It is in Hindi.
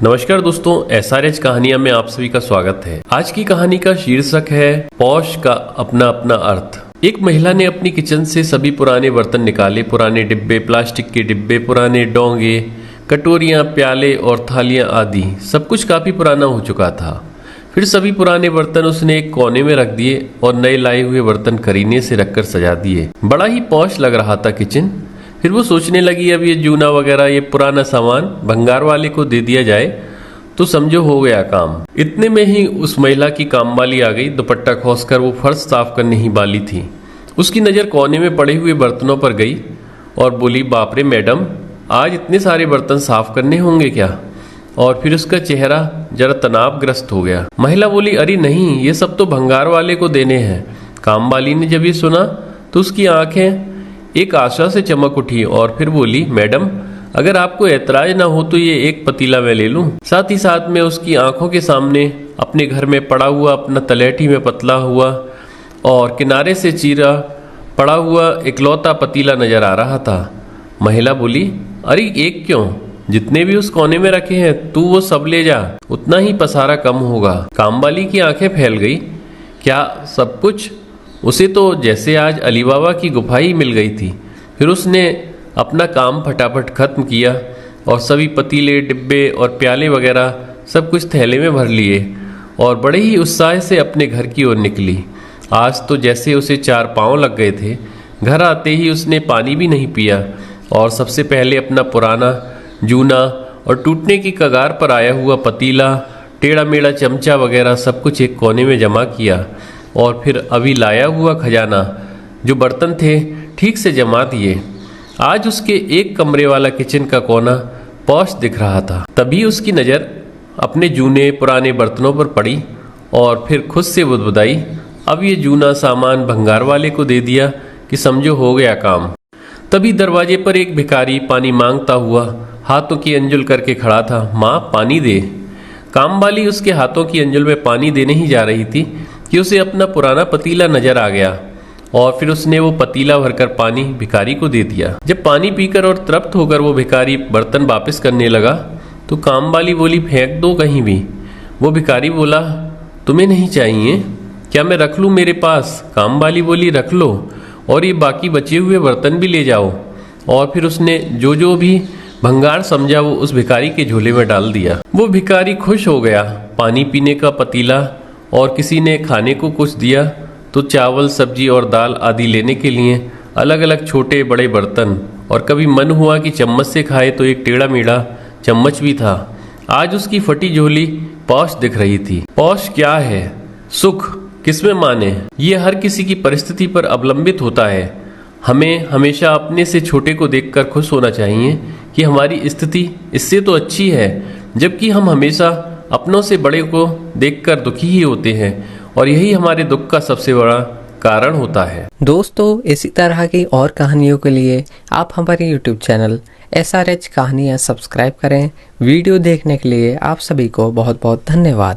नमस्कार दोस्तों, SRH कहानियां में आप सभी का स्वागत है। आज की कहानी का शीर्षक है पौष का अपना अपना अर्थ। एक महिला ने अपनी किचन से सभी पुराने बर्तन निकाले। पुराने डिब्बे, प्लास्टिक के डिब्बे, पुराने डोंगे, कटोरियां, प्याले और थालियां आदि सब कुछ काफी पुराना हो चुका था। फिर सभी पुराने बर्तन उसने एक कोने में रख दिए और नए लाए हुए बर्तन करीने से रखकर सजा दिए। बड़ा ही पौष लग रहा था किचन। फिर वो सोचने लगी, अब ये जूना वगैरह, ये पुराना सामान भंगार वाले को दे दिया जाए तो समझो हो गया काम। इतने में ही उस महिला की कामवाली आ गई। दुपट्टा खोसकर वो फर्श साफ करने ही वाली थी। उसकी नज़र कोने में पड़े हुए बर्तनों पर गई और बोली, बाप रे मैडम, आज इतने सारे बर्तन साफ करने होंगे क्या? और फिर उसका चेहरा जरा तनावग्रस्त हो गया। महिला बोली, अरे नहीं, ये सब तो भंगार वाले को देने हैं। कामवाली ने जब ये सुना तो उसकी आंखें एक आशा से चमक उठी और फिर बोली, मैडम, अगर आपको ऐतराज ना हो तो ये एक पतीला मैं ले लूं। साथ ही साथ में उसकी आंखों के सामने अपने घर में पड़ा हुआ अपना तलेठी में पतला हुआ और किनारे से चीरा पड़ा हुआ इकलौता पतीला नजर आ रहा था। महिला बोली, अरे एक क्यों, जितने भी उस कोने में रखे हैं तू वो सब ले जा, उतना ही पसारा कम होगा। कामवाली की आंखें फैल गई। क्या सब कुछ? उसे तो जैसे आज अली बाबा की गुफा ही मिल गई थी। फिर उसने अपना काम फटाफट खत्म किया और सभी पतीले, डिब्बे और प्याले वगैरह सब कुछ थैले में भर लिए और बड़े ही उत्साह से अपने घर की ओर निकली। आज तो जैसे उसे 4 पाँव लग गए थे। घर आते ही उसने पानी भी नहीं पिया और सबसे पहले अपना पुराना, जूना और टूटने की कगार पर आया हुआ पतीला, टेढ़ा मेढ़ा चमचा वगैरह सब कुछ एक कोने में जमा किया और फिर अभी लाया हुआ खजाना, जो बर्तन थे, ठीक से जमा दिए। आज उसके एक कमरे वाला किचन का कोना पौष दिख रहा था। तभी उसकी नज़र अपने जूने पुराने बर्तनों पर पड़ी और फिर खुद से बुदबुदाई, अब ये जूना सामान भंगार वाले को दे दिया कि समझो हो गया काम। तभी दरवाजे पर एक भिखारी पानी मांगता हुआ हाथों की अंजुल करके खड़ा था। माँ, पानी दे। कामवाली उसके हाथों की अंजुल में पानी देने ही जा रही थी कि उसे अपना पुराना पतीला नजर आ गया और फिर उसने वो पतीला भरकर पानी भिखारी को दे दिया। जब पानी पीकर और तृप्त होकर वो भिखारी बर्तन वापस करने लगा तो कामवाली बोली, फेंक दो कहीं भी। वो भिखारी बोला, तुम्हें नहीं चाहिए क्या? मैं रख लूँ मेरे पास? कामवाली बोली, रख लो और ये बाकी बचे हुए बर्तन भी ले जाओ। और फिर उसने जो जो भी भंगार समझा वो उस भिखारी के झोले में डाल दिया। वो भिखारी खुश हो गया। पानी पीने का पतीला और किसी ने खाने को कुछ दिया तो चावल, सब्जी और दाल आदि लेने के लिए अलग अलग छोटे बड़े बर्तन, और कभी मन हुआ कि चम्मच से खाए तो एक टेढ़ा मेढ़ा चम्मच भी था। आज उसकी फटी झोली पौष दिख रही थी। पौष क्या है? सुख किसमें माने? ये हर किसी की परिस्थिति पर अवलंबित होता है। हमें हमेशा अपने से छोटे को देखकर खुश होना चाहिए कि हमारी स्थिति इससे तो अच्छी है, जबकि हम हमेशा अपनों से बड़े को देखकर दुखी ही होते हैं और यही हमारे दुख का सबसे बड़ा कारण होता है। दोस्तों, इसी तरह की और कहानियों के लिए आप हमारे YouTube चैनल SRH कहानियाँ सब्सक्राइब करें। वीडियो देखने के लिए आप सभी को बहुत बहुत धन्यवाद।